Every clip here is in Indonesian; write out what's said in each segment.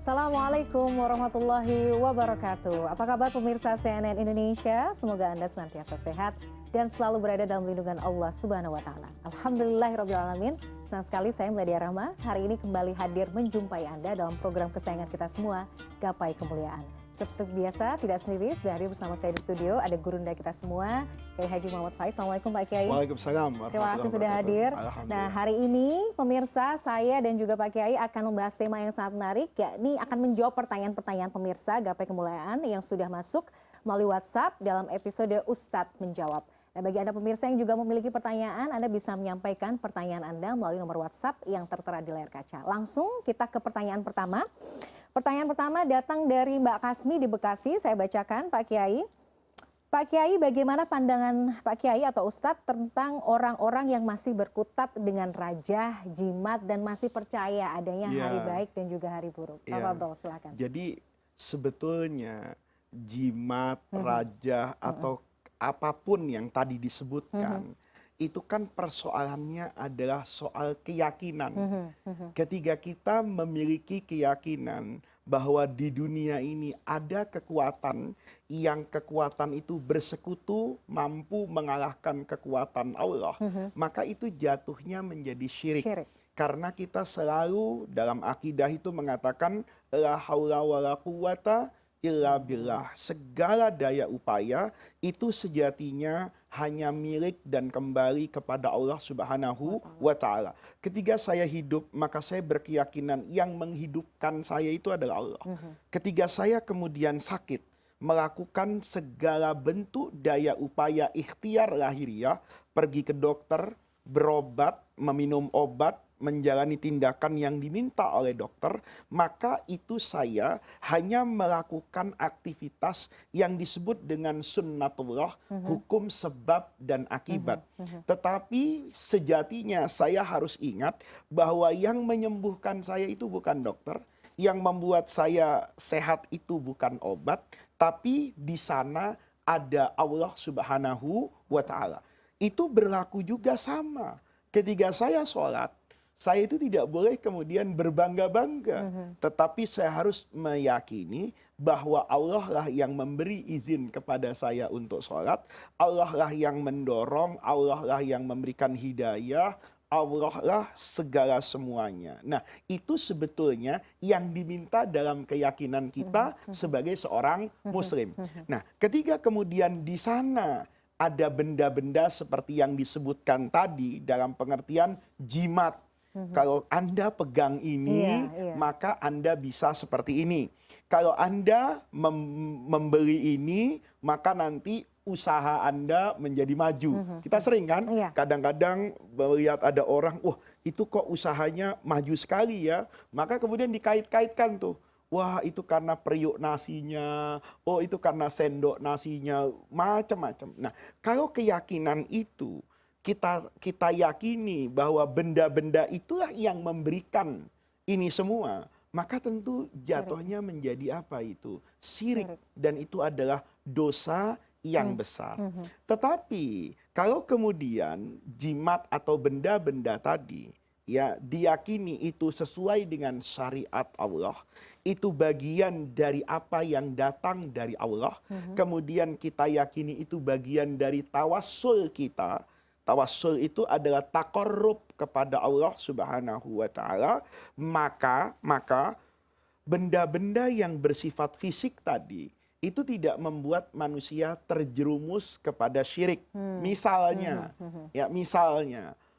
Assalamualaikum warahmatullahi wabarakatuh. Apa kabar pemirsa CNN Indonesia? Semoga Anda senantiasa sehat dan selalu berada dalam lindungan Allah Subhanahu wa taala. Alhamdulillahirabbil alamin. Senang sekali saya Meladia Rahma hari ini kembali hadir menjumpai Anda dalam program kesayangan kita semua, Gapai Kemuliaan. Seperti biasa, tidak sendiri, sudah hadir bersama saya di studio, ada gurunda kita semua, Kiai Haji Muhammad Faiz. Assalamualaikum Pak Kiai. Waalaikumsalam. Terima kasih sudah hadir. Nah, hari ini pemirsa, saya dan juga Pak Kiai akan membahas tema yang sangat menarik, yakni akan menjawab pertanyaan-pertanyaan pemirsa Gapai Kemuliaan yang sudah masuk melalui WhatsApp dalam episode Ustadz Menjawab. Nah, bagi Anda pemirsa yang juga memiliki pertanyaan, Anda bisa menyampaikan pertanyaan Anda melalui nomor WhatsApp yang tertera di layar kaca. Langsung kita ke pertanyaan pertama. Pertanyaan pertama datang dari Mbak Kasmi di Bekasi, saya bacakan Pak Kiai. Pak Kiai, bagaimana pandangan Pak Kiai atau Ustadz tentang orang-orang yang masih berkutat dengan rajah, jimat, dan masih percaya adanya hari baik dan juga hari buruk? Pak Abdul, silakan. Jadi sebetulnya jimat, rajah, atau apapun yang tadi disebutkan, itu kan persoalannya adalah soal keyakinan. Ketika kita memiliki keyakinan bahwa di dunia ini ada kekuatan yang kekuatan itu bersekutu mampu mengalahkan kekuatan Allah, maka itu jatuhnya menjadi syirik. Karena kita selalu dalam akidah itu mengatakan la haula wala quwata illa billah. Segala daya upaya itu sejatinya hanya milik dan kembali kepada Allah Subhanahu wa taala. Ketika saya hidup, maka saya berkeyakinan yang menghidupkan saya itu adalah Allah. Ketika saya kemudian sakit, melakukan segala bentuk daya upaya ikhtiar lahiriah, pergi ke dokter, berobat, meminum obat, menjalani tindakan yang diminta oleh dokter, maka itu saya hanya melakukan aktivitas yang disebut dengan sunnatullah, hukum sebab dan akibat. Tetapi sejatinya saya harus ingat bahwa yang menyembuhkan saya itu bukan dokter, yang membuat saya sehat itu bukan obat, tapi di sana ada Allah Subhanahu wa taala. Itu berlaku juga sama. Ketika saya sholat, saya itu tidak boleh kemudian berbangga-bangga. Tetapi saya harus meyakini bahwa Allah lah yang memberi izin kepada saya untuk sholat. Allah lah yang mendorong, Allah lah yang memberikan hidayah, Allah lah segala semuanya. Nah, itu sebetulnya yang diminta dalam keyakinan kita sebagai seorang muslim. Nah, ketika kemudian di sana ada benda-benda seperti yang disebutkan tadi dalam pengertian jimat. Kalau Anda pegang ini, maka Anda bisa seperti ini. Kalau Anda membeli ini, maka nanti usaha Anda menjadi maju. Kita sering kan? Kadang-kadang melihat ada orang, wah itu kok usahanya maju sekali ya. Maka kemudian dikait-kaitkan tuh. Wah itu karena periuk nasinya, oh itu karena sendok nasinya, macam-macam. Nah kalau keyakinan itu, kita yakini bahwa benda-benda itulah yang memberikan ini semua, maka tentu jatuhnya menjadi apa itu? Syirik. Dan itu adalah dosa yang besar. Tetapi kalau kemudian jimat atau benda-benda tadi ya diyakini itu sesuai dengan syariat Allah, itu bagian dari apa yang datang dari Allah, kemudian kita yakini itu bagian dari tawassul kita. Tawassul itu adalah taqarrub kepada Allah Subhanahu wa taala, maka benda-benda yang bersifat fisik tadi itu tidak membuat manusia terjerumus kepada syirik. Misalnya,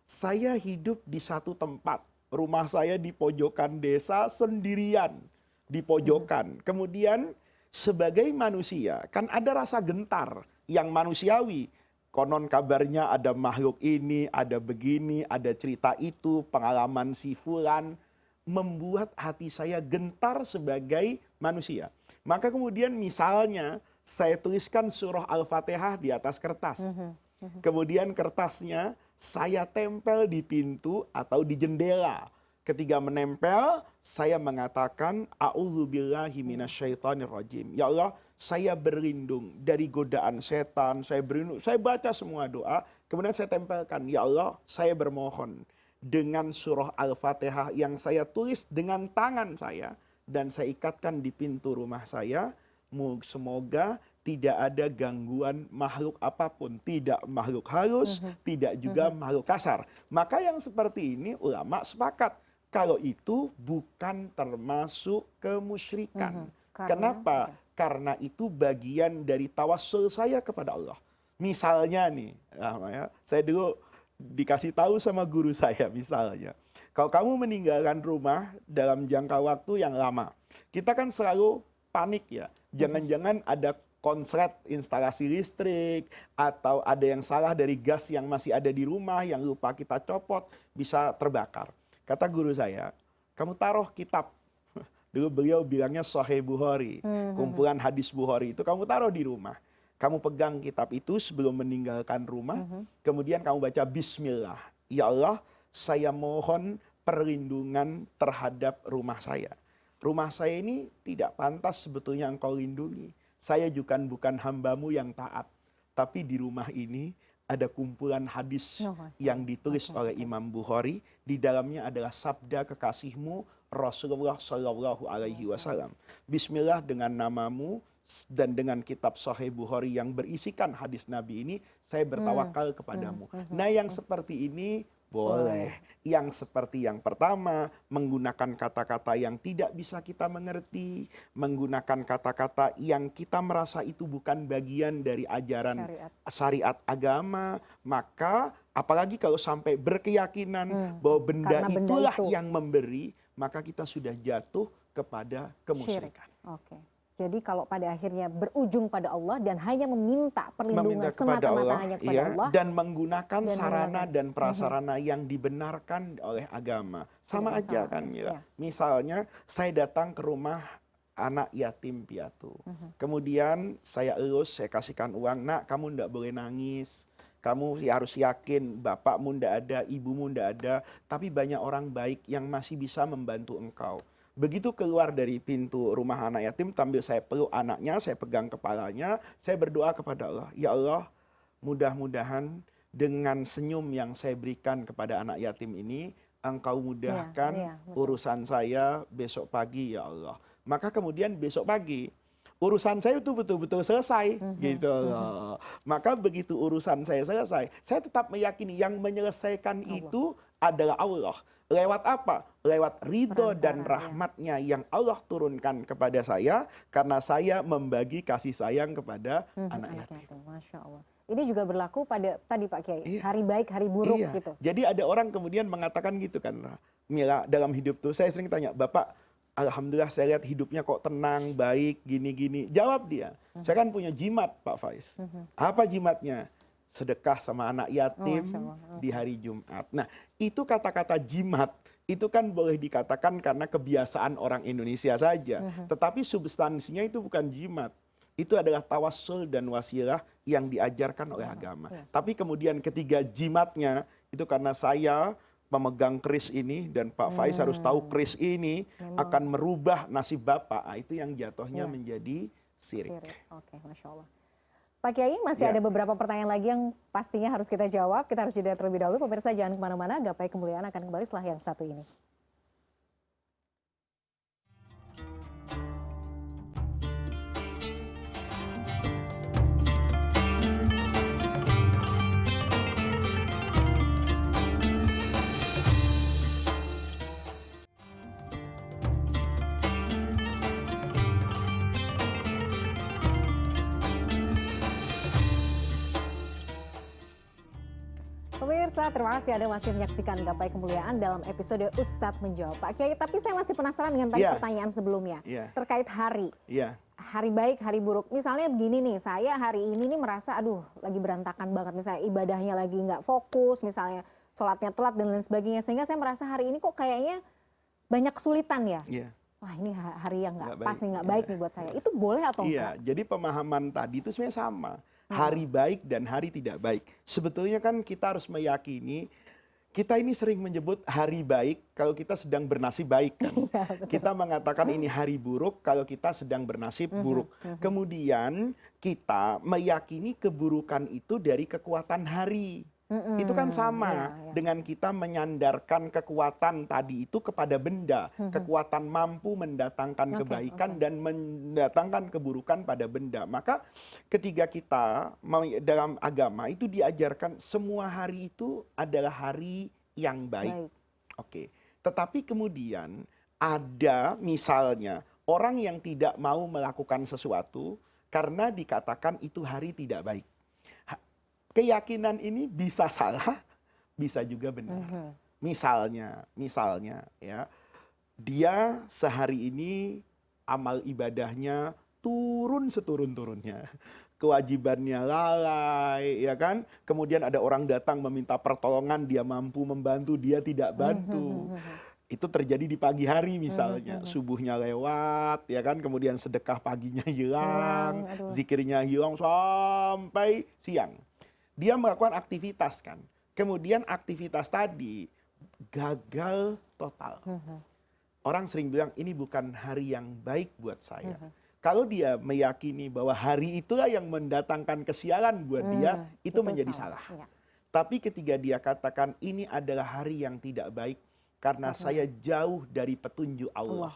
saya hidup di satu tempat, rumah saya di pojokan desa sendirian, di pojokan. Kemudian sebagai manusia kan ada rasa gentar yang manusiawi. Konon kabarnya ada makhluk ini, ada begini, ada cerita itu, pengalaman si fulan, membuat hati saya gentar sebagai manusia. Maka kemudian misalnya saya tuliskan surah Al-Fatihah di atas kertas. Kemudian kertasnya saya tempel di pintu atau di jendela. Ketika menempel, saya mengatakan a'udzubillahi minasyaitonirrajim. Ya Allah, saya berlindung dari godaan setan, saya berlindung, saya baca semua doa, kemudian saya tempelkan, ya Allah, saya bermohon dengan surah Al-Fatihah yang saya tulis dengan tangan dan saya ikatkan di pintu rumah saya. Semoga tidak ada gangguan makhluk apapun, tidak makhluk halus, tidak juga makhluk kasar. Maka yang seperti ini ulama sepakat kalau itu bukan termasuk kemusyrikan. Kenapa? Karena itu bagian dari tawassul saya kepada Allah. Misalnya nih, ya, saya dulu dikasih tahu sama guru saya misalnya, kalau kamu meninggalkan rumah dalam jangka waktu yang lama, kita kan selalu panik ya, jangan-jangan ada konslet instalasi listrik, atau ada yang salah dari gas yang masih ada di rumah yang lupa kita copot, bisa terbakar. Kata guru saya, kamu taruh kitab. Dulu beliau bilangnya Sahih Bukhari, kumpulan hadis Bukhari itu kamu taruh di rumah. Kamu pegang kitab itu sebelum meninggalkan rumah, kemudian kamu baca Bismillah. Ya Allah, saya mohon perlindungan terhadap rumah saya. Rumah saya ini tidak pantas sebetulnya engkau lindungi. Saya juga bukan hambamu yang taat. Tapi di rumah ini ada kumpulan hadis yang ditulis oleh Imam Bukhari. Di dalamnya adalah sabda kekasihmu Rasulullah Shallallahu Alaihi Wasallam. Bismillah dengan namamu dan dengan kitab Sahih Bukhari yang berisikan hadis Nabi ini, saya bertawakal kepadamu. Nah yang seperti ini boleh. Yang seperti yang pertama, menggunakan kata-kata yang tidak bisa kita mengerti, menggunakan kata-kata yang kita merasa itu bukan bagian dari ajaran syariat agama, maka apalagi kalau sampai berkeyakinan bahwa benda itulah yang memberi, maka kita sudah jatuh kepada kemusyrikan. Oke. Jadi kalau pada akhirnya berujung pada Allah dan hanya meminta perlindungan semata-mata hanya kepada Allah. Dan menggunakan sarana dan prasarana yang dibenarkan oleh agama. Sama aja kan Mila. Misalnya saya datang ke rumah anak yatim piatu. Kemudian saya elus, saya kasihkan uang, nak kamu ndak boleh nangis. Kamu harus yakin bapakmu ndak ada, ibumu ndak ada. Tapi banyak orang baik yang masih bisa membantu engkau. Begitu keluar dari pintu rumah anak yatim, sambil saya peluk anaknya, saya pegang kepalanya, saya berdoa kepada Allah. Ya Allah, mudah-mudahan dengan senyum yang saya berikan kepada anak yatim ini, engkau mudahkan urusan saya besok pagi ya Allah. Maka kemudian besok pagi, urusan saya itu betul-betul selesai gitu loh. Maka begitu urusan saya selesai, saya tetap meyakini yang menyelesaikan itu adalah Allah. Lewat apa? Lewat ridho dan rahmatnya yang Allah turunkan kepada saya karena saya membagi kasih sayang kepada anak yatim. Masya Allah. Ini juga berlaku pada tadi Pak Kiai, hari baik, hari buruk gitu. Jadi ada orang kemudian mengatakan gitu kan, Mila, dalam hidup tuh saya sering tanya, Bapak, alhamdulillah saya lihat hidupnya kok tenang, baik, gini-gini. Jawab dia, saya kan punya jimat Pak Faiz. Apa jimatnya? Sedekah sama anak yatim di hari Jumat. Nah, itu kata-kata jimat, itu kan boleh dikatakan karena kebiasaan orang Indonesia saja. Tetapi substansinya itu bukan jimat. Itu adalah tawassul dan wasilah yang diajarkan oleh agama. Tapi kemudian ketiga jimatnya, itu karena saya pemegang keris ini, dan Pak Faiz harus tahu keris ini akan merubah nasib Bapak. Itu yang jatuhnya menjadi syirik. Oke, Masya Allah. Pak Kiai, masih ada beberapa pertanyaan lagi yang pastinya harus kita jawab. Kita harus jeda terlebih dahulu. Pemirsa jangan kemana-mana, Gapai Kemuliaan akan kembali setelah yang satu ini. Pemirsa, terima kasih Anda masih menyaksikan Gapai Kemuliaan dalam episode Ustadz Menjawab. Pak Kiai, tapi saya masih penasaran dengan tadi pertanyaan sebelumnya. Terkait hari. Hari baik, hari buruk. Misalnya begini nih, saya hari ini nih merasa, aduh lagi berantakan banget. Misalnya ibadahnya lagi nggak fokus, misalnya sholatnya telat dan lain sebagainya. Sehingga saya merasa hari ini kok kayaknya banyak kesulitan ya. Wah ini hari yang nggak pas nih, nggak baik nih buat saya. Itu boleh atau enggak? Jadi pemahaman tadi itu sebenarnya sama. Hari baik dan hari tidak baik. Sebetulnya kan kita harus meyakini, kita ini sering menyebut hari baik kalau kita sedang bernasib baik kan. Kita mengatakan ini hari buruk kalau kita sedang bernasib buruk. Kemudian kita meyakini keburukan itu dari kekuatan hari. Itu kan sama Ya, ya. dengan kita menyandarkan kekuatan tadi itu kepada benda. Kekuatan mampu mendatangkan Oke, kebaikan oke. dan mendatangkan keburukan pada benda. Maka ketika kita dalam agama itu diajarkan semua hari itu adalah hari yang baik. Baik. Oke. Tetapi kemudian ada misalnya orang yang tidak mau melakukan sesuatu karena dikatakan itu hari tidak baik. Keyakinan ini bisa salah, bisa juga benar. Misalnya ya, dia sehari ini amal ibadahnya turun seturun-turunnya. Kewajibannya lalai, ya kan? Kemudian ada orang datang meminta pertolongan, dia mampu membantu, dia tidak bantu. Itu terjadi di pagi hari misalnya, subuhnya lewat, ya kan? Kemudian sedekah paginya Hilang, hilang, aduh. zikirnya hilang sampai siang. Dia melakukan aktivitas kan. Kemudian aktivitas tadi gagal total. Orang sering bilang ini bukan hari yang baik buat saya. Kalau dia meyakini bahwa hari itulah yang mendatangkan kesialan buat dia, itu menjadi salah. Ya. Tapi ketika dia katakan ini adalah hari yang tidak baik karena saya jauh dari petunjuk Allah.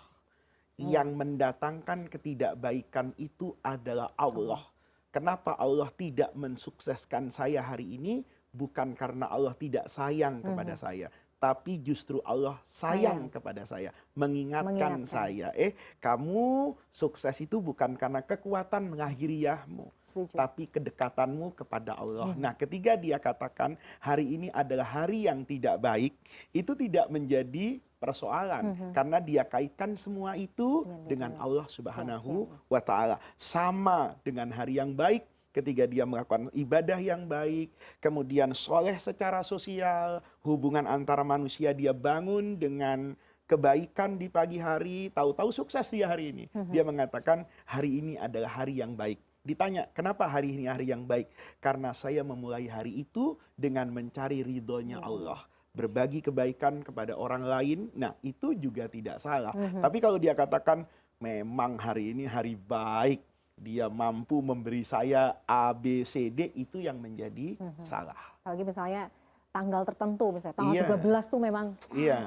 Yang mendatangkan ketidakbaikan itu adalah Allah. Kenapa Allah tidak mensukseskan saya hari ini? Bukan karena Allah tidak sayang kepada saya, tapi justru Allah sayang kepada saya, mengingatkan saya, kamu sukses itu bukan karena kekuatan lahiriahmu, tapi kedekatanmu kepada Allah. Nah, ketika dia katakan hari ini adalah hari yang tidak baik, itu tidak menjadi persoalan karena dia kaitkan semua itu dengan Allah Subhanahu wa taala. Sama dengan hari yang baik ketika dia melakukan ibadah yang baik, kemudian soleh secara sosial, hubungan antara manusia dia bangun dengan kebaikan di pagi hari, tahu-tahu sukses dia hari ini. Dia mengatakan hari ini adalah hari yang baik. Ditanya, kenapa hari ini hari yang baik? Karena saya memulai hari itu dengan mencari ridhonya Allah. Berbagi kebaikan kepada orang lain, nah itu juga tidak salah. Tapi kalau dia katakan memang hari ini hari baik, dia mampu memberi saya A, B, C, D, itu yang menjadi salah. Apalagi misalnya tanggal tertentu, misalnya tanggal 13 tuh memang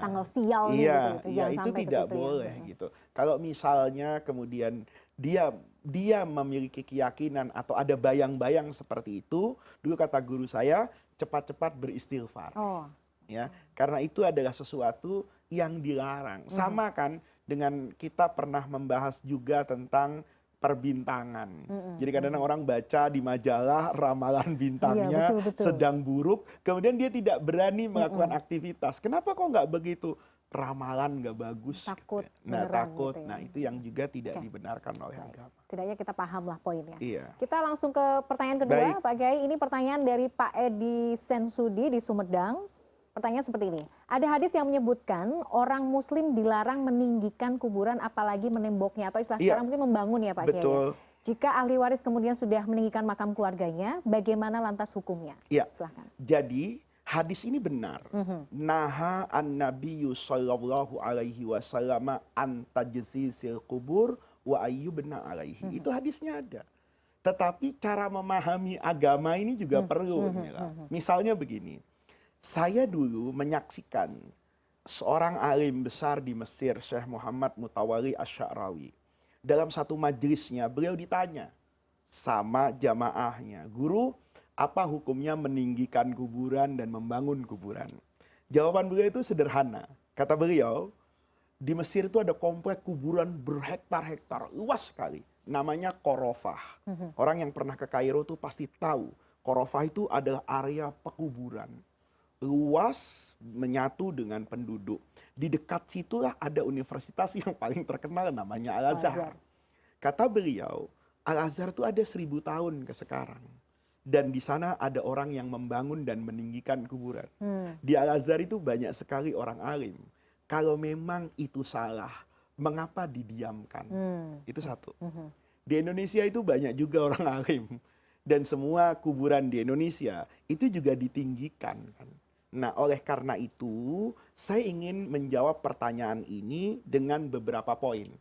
tanggal sial nih, gitu. Iya, itu tidak boleh gitu. Kalau misalnya kemudian dia memiliki keyakinan atau ada bayang-bayang seperti itu, dulu kata guru saya, cepat-cepat beristighfar. Ya, karena itu adalah sesuatu yang dilarang. Sama kan dengan kita pernah membahas juga tentang perbintangan. Jadi kadang-kadang orang baca di majalah ramalan bintangnya sedang buruk, kemudian dia tidak berani melakukan aktivitas. Kenapa kok nggak begitu? Ramalan nggak bagus. Takut. Nah, takut. Gitu ya. Nah, itu yang juga tidak dibenarkan oleh agama. Setidaknya kita paham lah poinnya. Iya. Kita langsung ke pertanyaan kedua, Pak Kiai. Ini pertanyaan dari Pak Edi Sensudi di Sumedang. Pertanyaan seperti ini. Ada hadis yang menyebutkan orang muslim dilarang meninggikan kuburan apalagi menemboknya atau istilah sekarang mungkin membangun ya Pak Kiai. Betul. Jika ahli waris kemudian sudah meninggikan makam keluarganya, bagaimana lantas hukumnya? Iya. Silahkan. Jadi hadis ini benar. Naha an-nabiyyu sallallahu alaihi wasallam an tajsisil kubur wa ayyubna alaihi. Itu hadisnya ada. Tetapi cara memahami agama ini juga perlu. Misalnya begini. Saya dulu menyaksikan seorang alim besar di Mesir, Syekh Muhammad Mutawalli Asy-Sya'rawi. Dalam satu majelisnya beliau ditanya sama jamaahnya, "Guru, apa hukumnya meninggikan kuburan dan membangun kuburan?" Jawaban beliau itu sederhana. Kata beliau, di Mesir itu ada komplek kuburan berhektar-hektar, luas sekali. Namanya Qorofah. Orang yang pernah ke Kairo itu pasti tahu. Qorofah itu adalah area pekuburan. Luas, menyatu dengan penduduk. Di dekat situlah ada universitas yang paling terkenal namanya Al-Azhar. Kata beliau, Al-Azhar itu ada 1000 tahun ke sekarang. Dan di sana ada orang yang membangun dan meninggikan kuburan. Di Al-Azhar itu banyak sekali orang alim. Kalau memang itu salah, mengapa didiamkan? Itu satu. Di Indonesia itu banyak juga orang alim. Dan semua kuburan di Indonesia itu juga ditinggikan kan. Nah, oleh karena itu, saya ingin menjawab pertanyaan ini dengan beberapa poin.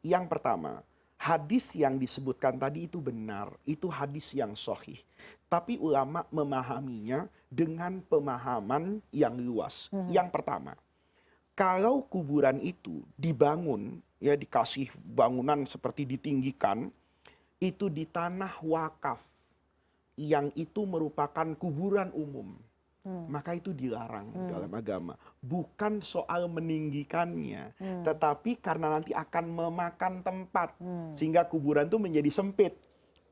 Yang pertama, hadis yang disebutkan tadi itu benar, itu hadis yang sahih. tapi ulama memahaminya dengan pemahaman yang luas. Yang pertama, kalau kuburan itu dibangun, ya dikasih bangunan seperti ditinggikan, itu di tanah wakaf, yang itu merupakan kuburan umum, maka itu dilarang dalam agama. Bukan soal meninggikannya, tetapi karena nanti akan memakan tempat, sehingga kuburan itu menjadi sempit.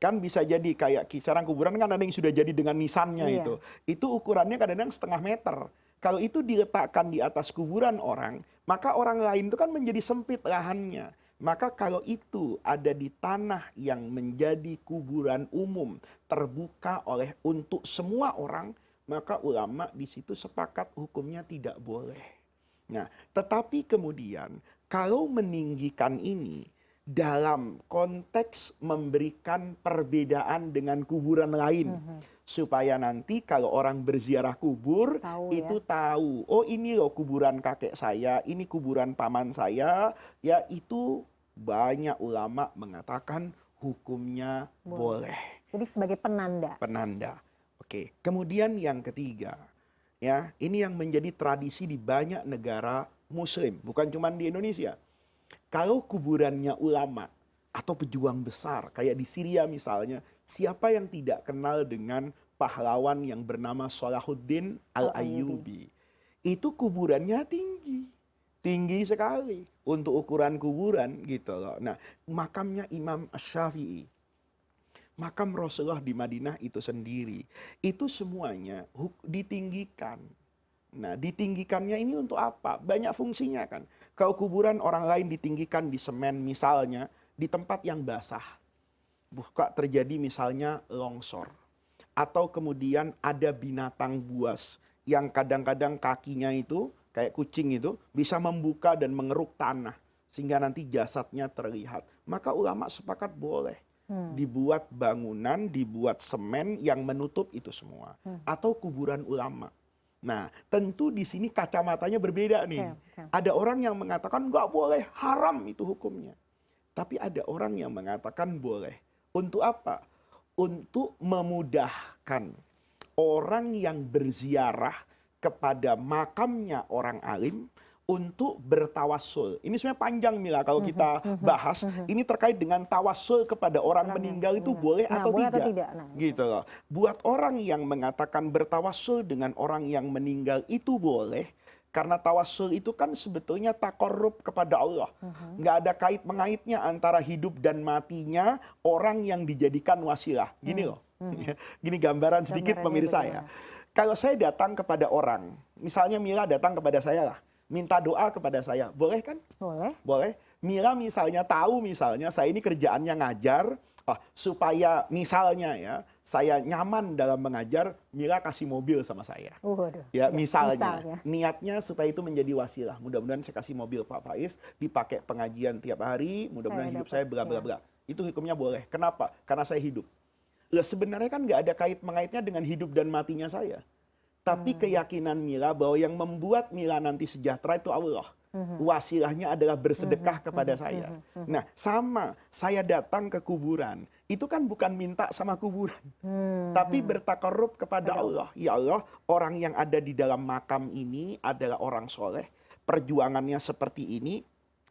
Kan bisa jadi kayak kisaran kuburan kan ada yang sudah jadi dengan nisannya Iya. itu ukurannya kadang-kadang setengah meter. Kalau itu diletakkan di atas kuburan orang, maka orang lain itu kan menjadi sempit lahannya. Maka kalau itu ada di tanah yang menjadi kuburan umum, terbuka oleh untuk semua orang, maka ulama di situ sepakat hukumnya tidak boleh. Nah, tetapi kemudian kalau meninggikan ini dalam konteks memberikan perbedaan dengan kuburan lain, supaya nanti kalau orang berziarah kubur Tahu ya. itu tahu, oh ini loh kuburan kakek saya, ini kuburan paman saya, ya itu banyak ulama mengatakan hukumnya boleh. Jadi sebagai penanda. Penanda. Oke, kemudian yang ketiga, ya ini yang menjadi tradisi di banyak negara Muslim, bukan cuma di Indonesia. Kalau kuburannya ulama atau pejuang besar, kayak di Syria misalnya, siapa yang tidak kenal dengan pahlawan yang bernama Salahuddin Al-Ayyubi? Itu kuburannya tinggi, tinggi sekali untuk ukuran kuburan gitu loh. Nah, makamnya Imam Asy-Syafi'i, makam Rasulullah di Madinah itu sendiri, itu semuanya ditinggikan. Nah, ditinggikannya ini untuk apa? Banyak fungsinya kan. Kalau kuburan orang lain ditinggikan di semen misalnya, di tempat yang basah, buka terjadi misalnya longsor. Atau kemudian ada binatang buas yang kadang-kadang kakinya itu, kayak kucing itu, bisa membuka dan mengeruk tanah. Sehingga nanti jasadnya terlihat. Maka ulama sepakat boleh dibuat bangunan, dibuat semen yang menutup itu semua. Atau kuburan ulama. Nah, tentu di sini kacamatanya berbeda nih. Ada orang yang mengatakan nggak boleh, haram itu hukumnya. Tapi ada orang yang mengatakan boleh. Untuk apa? Untuk memudahkan orang yang berziarah kepada makamnya orang alim untuk bertawassul. Ini sebenarnya panjang Mila kalau kita bahas. Ini terkait dengan tawassul kepada orang meninggal itu boleh atau boleh tidak. atau tidak. Nah, Gitu loh. Buat orang yang mengatakan bertawassul dengan orang yang meninggal itu boleh. Karena tawassul itu kan sebetulnya takorrub kepada Allah. Nggak ada kait mengaitnya antara hidup dan matinya orang yang dijadikan wasilah. Gini loh. Gini gambaran sedikit pemirsa ya. Kalau saya datang kepada orang, misalnya Mila datang kepada saya lah, minta doa kepada saya, boleh kan? Boleh. Boleh. Mila misalnya tahu misalnya saya ini kerjaannya ngajar, supaya misalnya ya saya nyaman dalam mengajar, Mila kasih mobil sama saya. Waduh. Ya misalnya niatnya supaya itu menjadi wasilah. Mudah-mudahan saya kasih mobil Pak Faiz dipakai pengajian tiap hari, mudah-mudahan hidup saya bla bla bla. Itu hukumnya boleh. Kenapa? Karena saya hidup. Lah sebenarnya kan nggak ada kait mengaitnya dengan hidup dan matinya saya. Tapi keyakinan Mila bahwa yang membuat Mila nanti sejahtera itu Allah. Wasilahnya adalah bersedekah kepada saya. Nah, sama saya datang ke kuburan, itu kan bukan minta sama kuburan, tapi bertakarrub kepada Allah. Ya Allah, orang yang ada di dalam makam ini adalah orang soleh, perjuangannya seperti ini,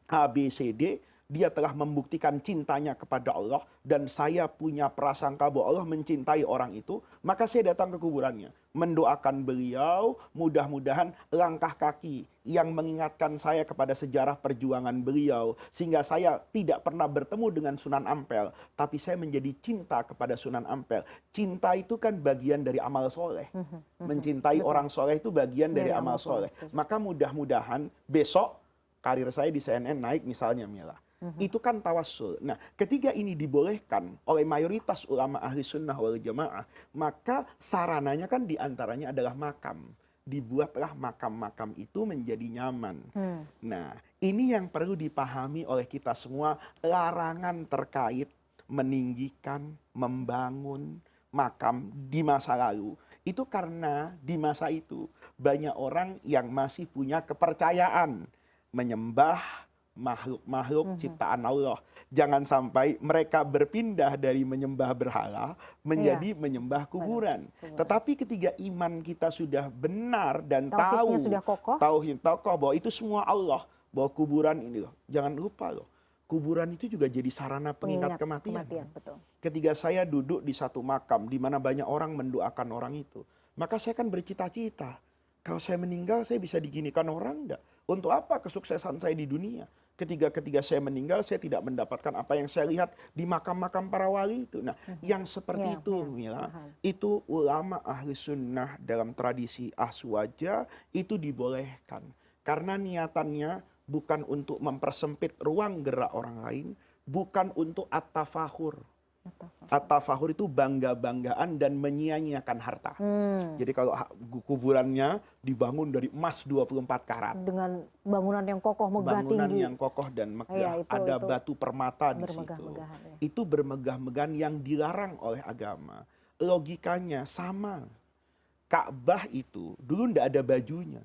A, B, C, D. Dia telah membuktikan cintanya kepada Allah dan saya punya prasangka bahwa Allah mencintai orang itu, maka saya datang ke kuburannya, mendoakan beliau, mudah-mudahan langkah kaki yang mengingatkan saya kepada sejarah perjuangan beliau, sehingga saya tidak pernah bertemu dengan Sunan Ampel, tapi saya menjadi cinta kepada Sunan Ampel. Cinta itu kan bagian dari amal soleh. Mencintai orang soleh itu bagian dari amal soleh. Maka mudah-mudahan besok karir saya di CNN naik misalnya Mila. Itu kan tawassul. Nah, ketika ini dibolehkan oleh mayoritas ulama ahli sunnah wal jamaah, maka sarananya kan diantaranya adalah makam. Dibuatlah makam-makam itu menjadi nyaman. Nah, ini yang perlu dipahami oleh kita semua, larangan terkait meninggikan, membangun makam di masa lalu. Itu karena di masa itu banyak orang yang masih punya kepercayaan menyembah, makhluk-makhluk ciptaan Allah. Jangan sampai mereka berpindah dari menyembah berhala menjadi menyembah kuburan. Tetapi ketika iman kita sudah benar dan Tauhidnya sudah kokoh. tauhid kokoh bahwa itu semua Allah, bahwa kuburan ini loh, jangan lupa loh, kuburan itu juga jadi sarana pengingat kematian. Betul. Ketika saya duduk di satu makam di mana banyak orang mendoakan orang itu, maka saya akan bercita-cita, kalau saya meninggal saya bisa diginikan orang enggak? Untuk apa kesuksesan saya di dunia? Ketika saya meninggal saya tidak mendapatkan apa yang saya lihat di makam-makam para wali itu. Nah, yang seperti itu Mila, itu ulama ahli sunnah dalam tradisi Ahswaja itu dibolehkan. Karena niatannya bukan untuk mempersempit ruang gerak orang lain, bukan untuk at-tafahur. At-tafahur itu bangga-banggaan dan menyia-nyiakan harta. Jadi kalau kuburannya dibangun dari emas 24 karat. Dengan bangunan yang kokoh, megah, tinggi. Bangunan yang kokoh dan megah. Ada batu permata di situ. Itu bermegah-megahan yang dilarang oleh agama. Logikanya sama. Ka'bah itu dulu ndak ada bajunya.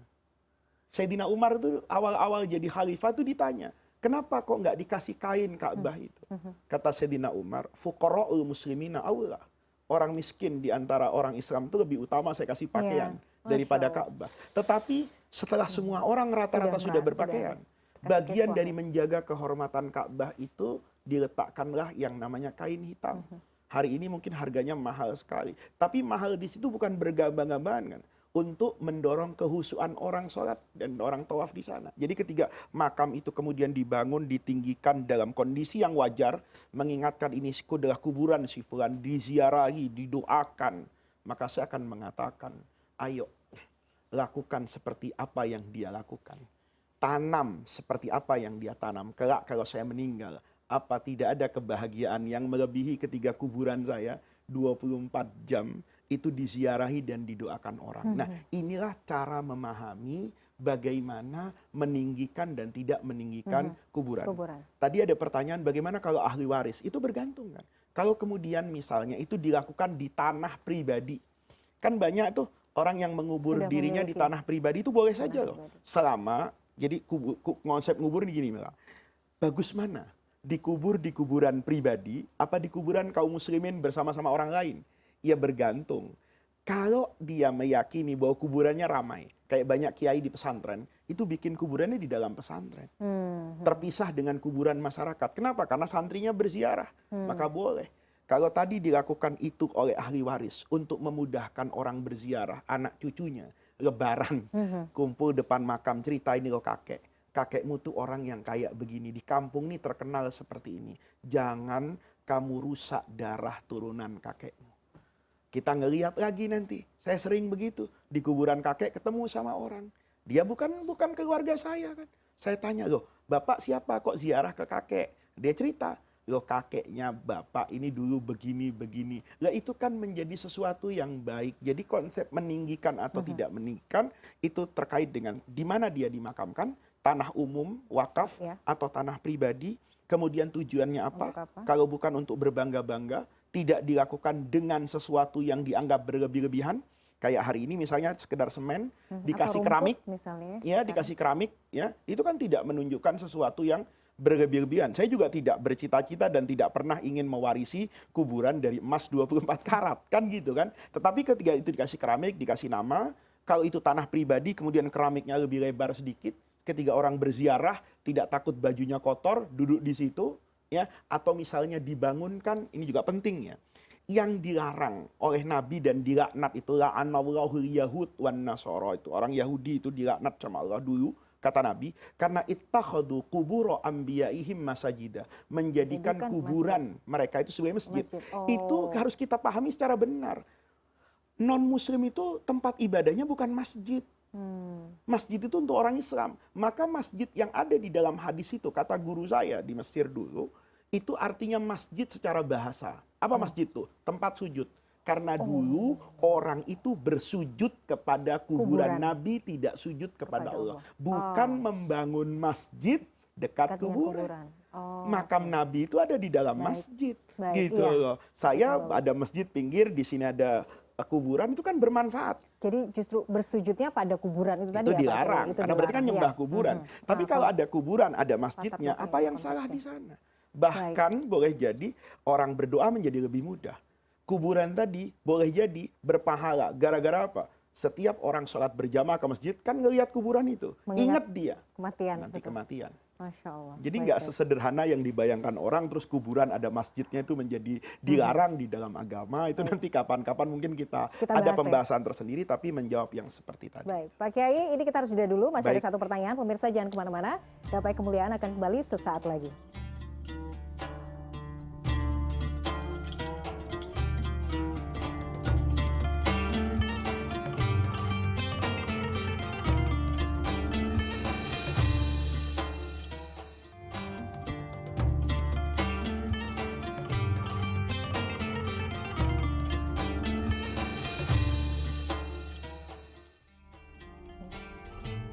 Sayyidina Umar itu awal-awal jadi khalifah itu ditanya, kenapa kok nggak dikasih kain Ka'bah itu? Kata Sayyidina Umar, fuqara'ul muslimina aula. Orang miskin di antara orang Islam itu lebih utama saya kasih pakaian daripada Ka'bah. Tetapi setelah semua orang rata-rata sudah berpakaian, bagian dari menjaga kehormatan Ka'bah itu diletakkanlah yang namanya kain hitam. Hari ini mungkin harganya mahal sekali, tapi mahal di situ bukan bergambar-gambaran kan, untuk mendorong kehusuan orang sholat dan orang tawaf di sana. Jadi ketika makam itu kemudian dibangun, ditinggikan dalam kondisi yang wajar, mengingatkan ini adalah kuburan si fulan, diziarahi, didoakan, maka saya akan mengatakan, ayo lakukan seperti apa yang dia lakukan. Tanam seperti apa yang dia tanam. Kelak kalau saya meninggal, apa tidak ada kebahagiaan yang melebihi ketika kuburan saya 24 jam itu diziarahi dan didoakan orang. Nah, inilah cara memahami bagaimana meninggikan dan tidak meninggikan kuburan. Tadi ada pertanyaan bagaimana kalau ahli waris? Itu bergantung kan. Kalau kemudian misalnya itu dilakukan di tanah pribadi. Kan banyak tuh orang yang mengubur dirinya di tanah pribadi itu boleh saja loh. Selama, jadi konsep ngubur ini gini Mila. Bagus mana? Dikubur di kuburan pribadi apa di kuburan kaum muslimin bersama-sama orang lain? Ya bergantung. Kalau dia meyakini bahwa kuburannya ramai, kayak banyak kiai di pesantren, itu bikin kuburannya di dalam pesantren. Terpisah dengan kuburan masyarakat. Kenapa? Karena santrinya berziarah. Maka boleh. Kalau tadi dilakukan itu oleh ahli waris untuk memudahkan orang berziarah, anak cucunya, lebaran, kumpul depan makam, cerita ini loh kakek. Kakekmu tuh orang yang kayak begini, di kampung nih terkenal seperti ini. Jangan kamu rusak darah turunan kakekmu. Kita ngelihat lagi nanti. Saya sering begitu. Di kuburan kakek ketemu sama orang. Dia bukan keluarga saya kan. Saya tanya, loh bapak siapa kok ziarah ke kakek? Dia cerita, loh kakeknya bapak ini dulu begini. Lah itu kan menjadi sesuatu yang baik. Jadi konsep meninggikan atau tidak meninggikan itu terkait dengan di mana dia dimakamkan. Tanah umum, wakaf, atau tanah pribadi. Kemudian tujuannya apa? Kalau bukan untuk berbangga-bangga, tidak dilakukan dengan sesuatu yang dianggap berlebih-lebihan. Kayak hari ini misalnya sekedar semen, dikasih keramik, misalnya, ya dikasih keramik, ya itu kan tidak menunjukkan sesuatu yang berlebih-lebihan. Saya juga tidak bercita-cita dan tidak pernah ingin mewarisi kuburan dari emas 24 karat, kan gitu kan. Tetapi ketika itu dikasih keramik, dikasih nama, kalau itu tanah pribadi, kemudian keramiknya lebih lebar sedikit, ketika orang berziarah tidak takut bajunya kotor, duduk di situ, ya, atau misalnya dibangunkan, ini juga penting ya. Yang dilarang oleh Nabi dan dilaknat itu la'anallahul yahud wan nasara, itu orang Yahudi itu dilaknat sama Allah dulu kata Nabi karena ittakhadhu qubur anbiya'ihim masajida, menjadikan kuburan mereka itu sebagai masjid. Itu harus kita pahami secara benar. Non muslim itu tempat ibadahnya bukan masjid. Masjid itu untuk orang Islam. Maka masjid yang ada di dalam hadis itu, kata guru saya di Mesir dulu, itu artinya masjid secara bahasa. Apa masjid itu? Tempat sujud. Karena dulu orang itu bersujud kepada kuburan Nabi, tidak sujud kepada Allah. Bukan membangun masjid dekat kuburan. Makam Nabi itu ada di dalam masjid. Gitu loh. Saya ada masjid pinggir, di sini ada kuburan itu kan bermanfaat. Jadi justru bersujudnya pada kuburan itu tadi Itu ya Pak Kiai? dilarang, Itu karena berarti kan dilarang, nyembah ya. kuburan. Tapi kalau ada kuburan, ada masjidnya, Patut apa yang dilakukan salah di konteksnya. sana? Bahkan boleh jadi orang berdoa menjadi lebih mudah. Kuburan tadi boleh jadi berpahala. Gara-gara apa? Setiap orang sholat berjamaah ke masjid kan ngelihat kuburan itu. Mengingat Ingat dia kematian. nanti betul. kematian. Masya Allah. Jadi Baik, nggak baik. sesederhana yang dibayangkan orang terus kuburan ada masjidnya itu menjadi dilarang di dalam agama. Itu nanti kapan-kapan mungkin kita Kita ada bahas ya. pembahasan tersendiri tapi menjawab yang seperti tadi. Baik, Pak Kiai, ini kita harus jeda dulu. Masih Baik. ada satu pertanyaan. Pemirsa jangan kemana-mana. Gapai Kemuliaan akan kembali sesaat lagi.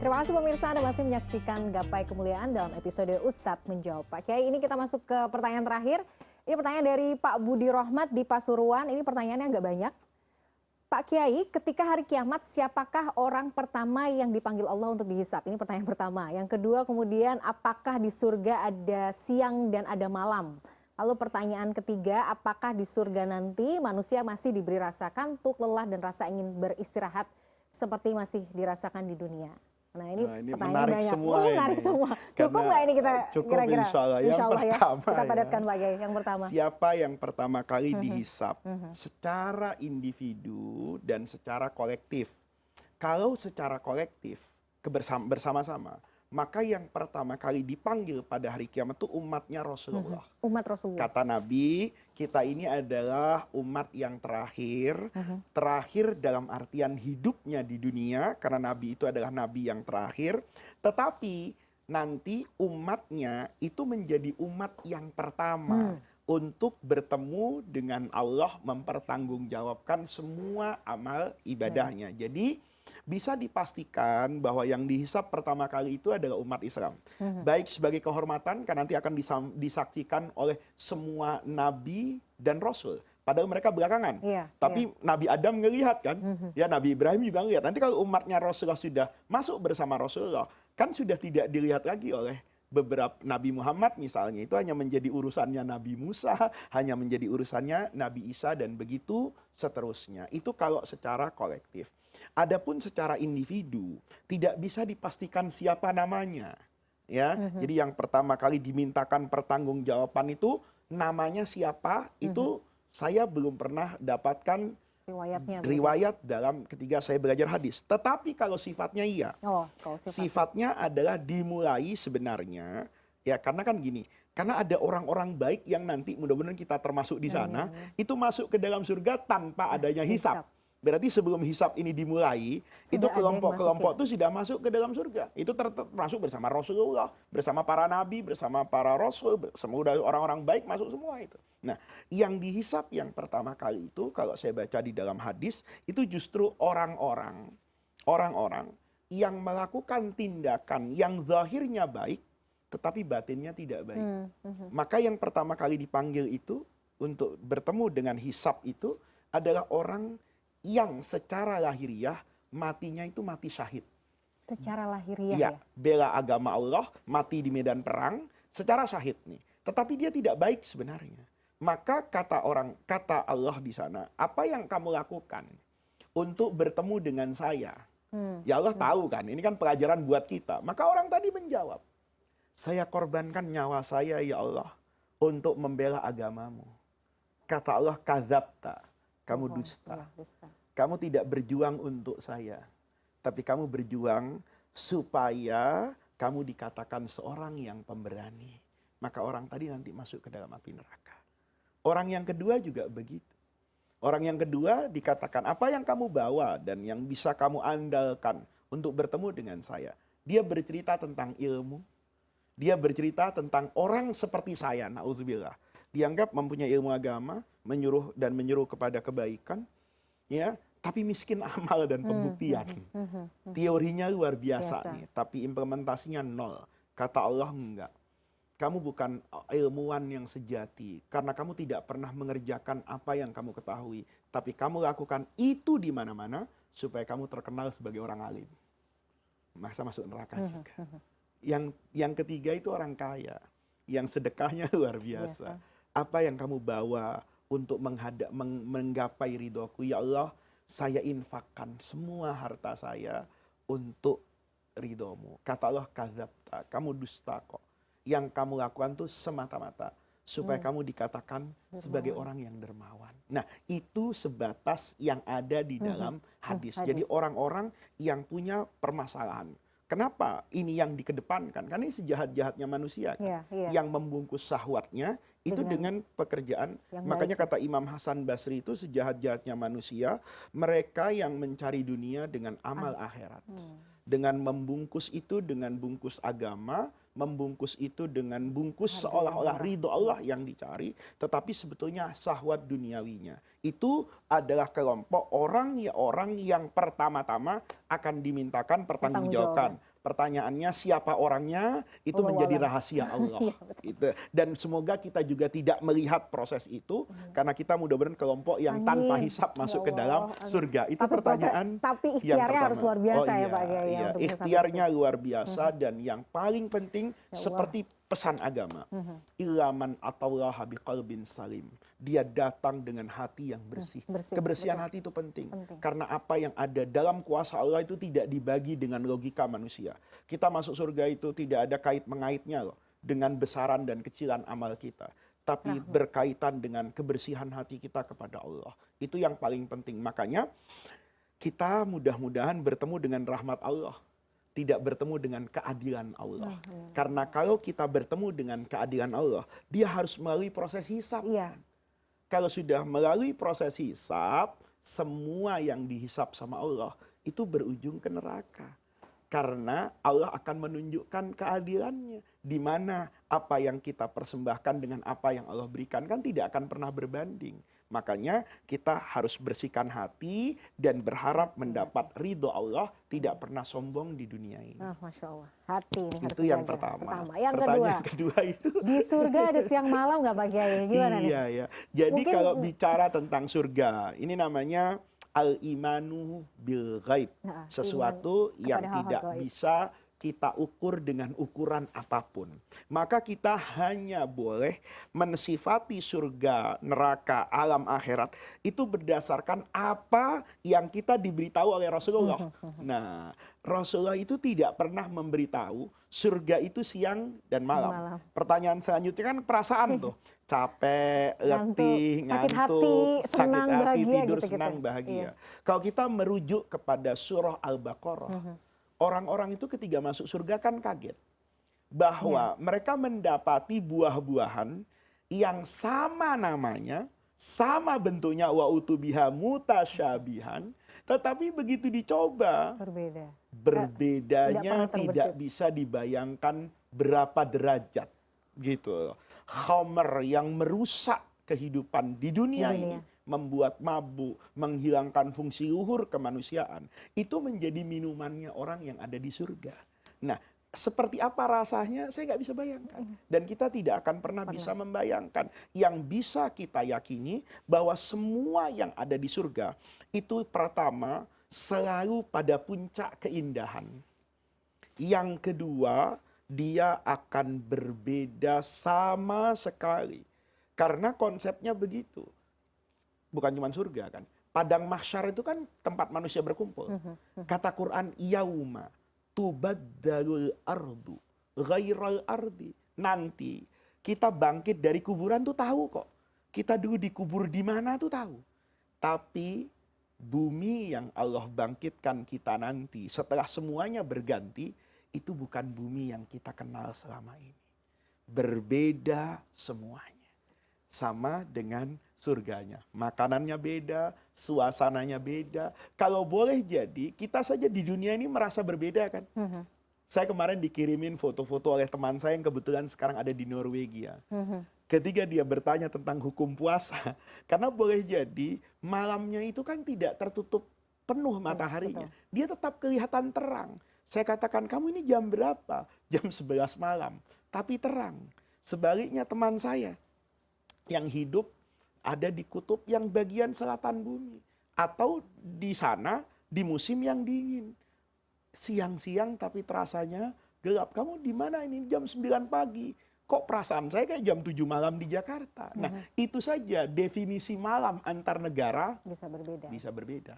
Terima kasih pemirsa, Anda masih menyaksikan Gapai Kemuliaan dalam episode Ustadz Menjawab. Pak Kiai, ini kita masuk ke pertanyaan terakhir. Ini pertanyaan dari Pak Budi Rohmat di Pasuruan. Ini pertanyaannya agak banyak. Pak Kiai, ketika hari kiamat, siapakah orang pertama yang dipanggil Allah untuk dihisap? Ini pertanyaan pertama. Yang kedua, kemudian apakah di surga ada siang dan ada malam? Lalu pertanyaan ketiga, apakah di surga nanti manusia masih diberi rasa kantuk, lelah, dan rasa ingin beristirahat seperti masih dirasakan di dunia? Nah ini pertanyaan menarik banyak. semua Menarik ini. semua. Cukup Karena nggak ini kita cukup kira-kira? insya Allah. Yang ya. pertama Kita ya. padatkan Pak Kiai. Yang pertama. Siapa yang pertama kali dihisap secara individu dan secara kolektif? Kalau secara kolektif bersama-sama, maka yang pertama kali dipanggil pada hari kiamat itu umatnya Rasulullah. Umat Rasulullah. Kata Nabi, kita ini adalah umat yang terakhir. Terakhir dalam artian hidupnya di dunia, karena Nabi itu adalah Nabi yang terakhir. Tetapi nanti umatnya itu menjadi umat yang pertama untuk bertemu dengan Allah, mempertanggungjawabkan semua amal ibadahnya. Jadi bisa dipastikan bahwa yang dihisap pertama kali itu adalah umat Islam. Baik sebagai kehormatan, karena nanti akan disaksikan oleh semua nabi dan rasul. Padahal mereka belakangan. Tapi Nabi Adam ngelihat kan. Ya Nabi Ibrahim juga ngelihat. Nanti kalau umatnya Rasulullah sudah masuk bersama Rasulullah, kan sudah tidak dilihat lagi oleh beberapa Nabi Muhammad misalnya. Itu hanya menjadi urusannya Nabi Musa, hanya menjadi urusannya Nabi Isa, dan begitu seterusnya. Itu kalau secara kolektif. Adapun secara individu tidak bisa dipastikan siapa namanya, ya. Jadi yang pertama kali dimintakan pertanggungjawaban itu namanya siapa, itu saya belum pernah dapatkan riwayat dalam ketika saya belajar hadis. Tetapi kalau sifatnya iya, kalau sifatnya adalah dimulai sebenarnya, ya karena kan gini. Karena ada orang-orang baik yang nanti mudah-mudahan kita termasuk di sana, itu masuk ke dalam surga tanpa adanya hisab. Berarti sebelum hisab ini dimulai, itu kelompok-kelompok itu sudah masuk ke dalam surga. Itu termasuk bersama Rasulullah, bersama para nabi, bersama para rasul, semua orang-orang baik masuk semua itu. Nah, yang dihisab yang pertama kali itu, kalau saya baca di dalam hadis, itu justru orang-orang yang melakukan tindakan yang zahirnya baik, tetapi batinnya tidak baik. Maka yang pertama kali dipanggil itu untuk bertemu dengan hisab itu adalah orang yang secara lahiriah matinya itu mati syahid. Secara lahiriah ya? Bela agama Allah, mati di medan perang, secara syahid nih. Tetapi dia tidak baik sebenarnya. Maka kata Allah di sana, apa yang kamu lakukan untuk bertemu dengan saya? Ya Allah tahu kan, ini kan pelajaran buat kita. Maka orang tadi menjawab, saya korbankan nyawa saya ya Allah untuk membela agamamu. Kata Allah, kadzabta. Kamu dusta. Kamu tidak berjuang untuk saya. Tapi kamu berjuang supaya kamu dikatakan seorang yang pemberani. Maka orang tadi nanti masuk ke dalam api neraka. Orang yang kedua juga begitu. Orang yang kedua dikatakan, apa yang kamu bawa dan yang bisa kamu andalkan untuk bertemu dengan saya. Dia bercerita tentang ilmu. Dia bercerita tentang orang seperti saya, na'udzubillah. Dianggap mempunyai ilmu agama, menyuruh kepada kebaikan, ya, tapi miskin amal dan pembuktian. Teorinya luar biasa nih, tapi implementasinya nol. Kata Allah enggak. kamu bukan ilmuwan yang sejati karena kamu tidak pernah mengerjakan apa yang kamu ketahui, tapi kamu lakukan itu di mana-mana supaya kamu terkenal sebagai orang alim. Masa masuk neraka juga. Yang ketiga itu orang kaya, yang sedekahnya luar biasa. Apa yang kamu bawa untuk menggapai ridhoku? Ya Allah, saya infakkan semua harta saya untuk ridhomu. Kata Allah, kadzabta, kamu dusta kok. Yang kamu lakukan tuh semata-mata supaya kamu dikatakan sebagai orang yang dermawan. Nah, itu sebatas yang ada di dalam hadis. Jadi orang-orang yang punya permasalahan. Kenapa ini yang dikedepankan? Karena ini sejahat-jahatnya manusia kan? Yang membungkus syahwatnya itu dengan pekerjaan. Makanya kata Imam Hasan Basri itu sejahat-jahatnya manusia, mereka yang mencari dunia dengan amal akhirat. Dengan membungkus itu dengan bungkus agama, membungkus itu dengan bungkus seolah-olah ridho Allah yang dicari, tetapi sebetulnya syahwat duniawinya. Itu adalah kelompok orang yang pertama-tama akan dimintakan pertanggungjawaban. Pertanyaannya siapa orangnya itu menjadi rahasia Allah. Itu. Dan semoga kita juga tidak melihat proses itu karena kita mudah-mudahan kelompok yang tanpa hisab masuk ke dalam surga. Itu tapi pertanyaan tapi yang ikhtiarnya harus luar biasa ya Pak Kiai. Iya, ikhtiarnya luar biasa dan yang paling penting seperti pesan agama. Ilaman atallaha biqalbin salim. Dia datang dengan hati yang bersih. Kebersihan hati itu penting. Karena apa yang ada dalam kuasa Allah itu tidak dibagi dengan logika manusia. Kita masuk surga itu tidak ada kait mengaitnya loh dengan besaran dan kecilan amal kita. Tapi berkaitan dengan kebersihan hati kita kepada Allah. Itu yang paling penting. Makanya kita mudah-mudahan bertemu dengan rahmat Allah. Tidak bertemu dengan keadilan Allah. Karena kalau kita bertemu dengan keadilan Allah, dia harus melalui proses hisab. Kalau sudah melalui proses hisab, semua yang dihisab sama Allah itu berujung ke neraka. Karena Allah akan menunjukkan keadilannya. Di mana apa yang kita persembahkan dengan apa yang Allah berikan kan tidak akan pernah berbanding. Makanya kita harus bersihkan hati dan berharap mendapat ridho Allah, tidak pernah sombong di dunia ini. Masya Allah, hati ini harus itu yang pertama. Yang kedua itu di surga ada siang malam nggak Pak Kiai? Gimana nih? Iya. Jadi kalau bicara tentang surga, ini namanya al-imanu bil ghaib. Sesuatu yang tidak bisa kita ukur dengan ukuran apapun. Maka kita hanya boleh mensifati surga, neraka, alam akhirat itu berdasarkan apa yang kita diberitahu oleh Rasulullah. Nah, Rasulullah itu tidak pernah memberitahu surga itu siang dan malam. Pertanyaan selanjutnya kan perasaan tuh. Capek, letih, ngantuk, sakit hati, tidur senang, bahagia. Kalau kita merujuk kepada surah Al-Baqarah, orang-orang itu ketika masuk surga kan kaget. Bahwa mereka mendapati buah-buahan yang sama namanya, sama bentuknya wa utubiha mutasyabihan, tetapi begitu dicoba, berbedanya tidak bisa dibayangkan berapa derajat. Gitu. Khamr yang merusak kehidupan di dunia ini, membuat mabuk, menghilangkan fungsi luhur kemanusiaan, itu menjadi minumannya orang yang ada di surga. Nah, seperti apa rasanya saya nggak bisa bayangkan, dan kita tidak akan pernah bisa membayangkan. Yang bisa kita yakini bahwa semua yang ada di surga itu pertama selalu pada puncak keindahan. Yang kedua, dia akan berbeda sama sekali, karena konsepnya begitu. Bukan cuma surga kan. Padang mahsyar itu kan tempat manusia berkumpul. Kata Quran, yauma tubaddalul ardu ghairal ardi. Nanti kita bangkit dari kuburan tuh tahu kok. Kita dulu dikubur di mana tuh tahu. Tapi bumi yang Allah bangkitkan kita nanti setelah semuanya berganti, itu bukan bumi yang kita kenal selama ini. Berbeda semuanya. Sama dengan surganya. Makanannya beda, suasananya beda. Kalau boleh jadi, kita saja di dunia ini merasa berbeda kan. Saya kemarin dikirimin foto-foto oleh teman saya yang kebetulan sekarang ada di Norwegia. Ketika dia bertanya tentang hukum puasa, karena boleh jadi malamnya itu kan tidak tertutup penuh mataharinya. Dia tetap kelihatan terang. Saya katakan, kamu ini jam berapa? Jam 11 malam. Tapi terang. Sebaliknya teman saya yang hidup ada di kutub yang bagian selatan bumi, atau di sana di musim yang dingin. Siang-siang tapi terasanya gelap. Kamu di mana ini? Jam 9 pagi. Kok perasaan saya kayak jam 7 malam di Jakarta? Nah, itu saja definisi malam antar negara Bisa berbeda. bisa berbeda.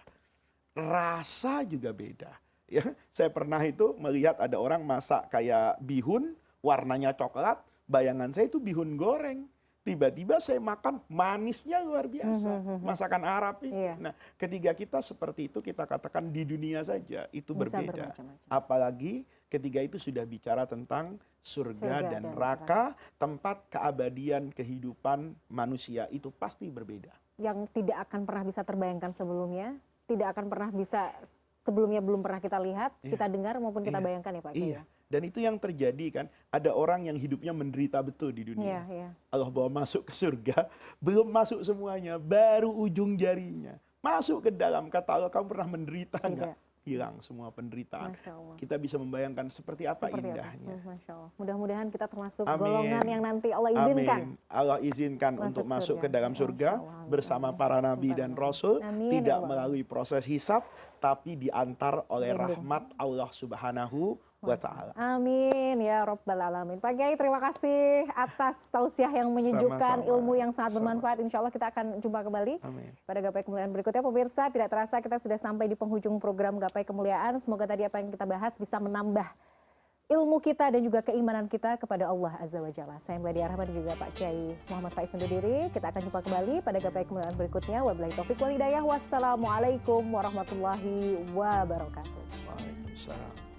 Rasa juga beda. Ya, saya pernah itu melihat ada orang masak kayak bihun, warnanya coklat, bayangan saya itu bihun goreng. Tiba-tiba saya makan, manisnya luar biasa. Masakan Arab ini. Iya. Nah, ketika kita seperti itu, kita katakan di dunia saja itu Bisa berbeda. bermacam-macam. Apalagi ketika itu sudah bicara tentang surga dan neraka, tempat keabadian kehidupan manusia itu pasti berbeda. Yang tidak akan pernah bisa terbayangkan sebelumnya, tidak akan pernah bisa sebelumnya belum pernah kita lihat, kita dengar maupun kita bayangkan ya Pak Kiai. Iya. Dan itu yang terjadi kan, ada orang yang hidupnya menderita betul di dunia. Allah bawa masuk ke surga, belum masuk semuanya, baru ujung jarinya. Masuk ke dalam, kata Allah, kamu pernah menderita enggak? Hilang semua penderitaan. Kita bisa membayangkan seperti apa indahnya. Masya Allah. Mudah-mudahan kita termasuk golongan yang nanti Allah izinkan. Amin. Allah izinkan untuk masuk ke dalam surga bersama para nabi dan rasul. Tidak melalui proses hisab, tapi diantar oleh rahmat Allah Subhanahu wa ta'ala. Amin ya Rabbal Alamin. Pak Kiai, terima kasih atas tausiah yang menyejukkan, ilmu yang sangat bermanfaat. Insya Allah kita akan jumpa kembali pada Gapai Kemuliaan berikutnya. Pemirsa, tidak terasa kita sudah sampai di penghujung program Gapai Kemuliaan. Semoga tadi apa yang kita bahas bisa menambah ilmu kita dan juga keimanan kita kepada Allah Azza wa Jalla. Saya Meladia Rahman dan juga Pak Kiai Muhammad Faiz undur diri. Kita akan jumpa kembali pada Gapai Kemuliaan berikutnya. Wabillahi taufiq wal hidayah. Wassalamualaikum warahmatullahi wabarakatuh. Waalaikumsalam.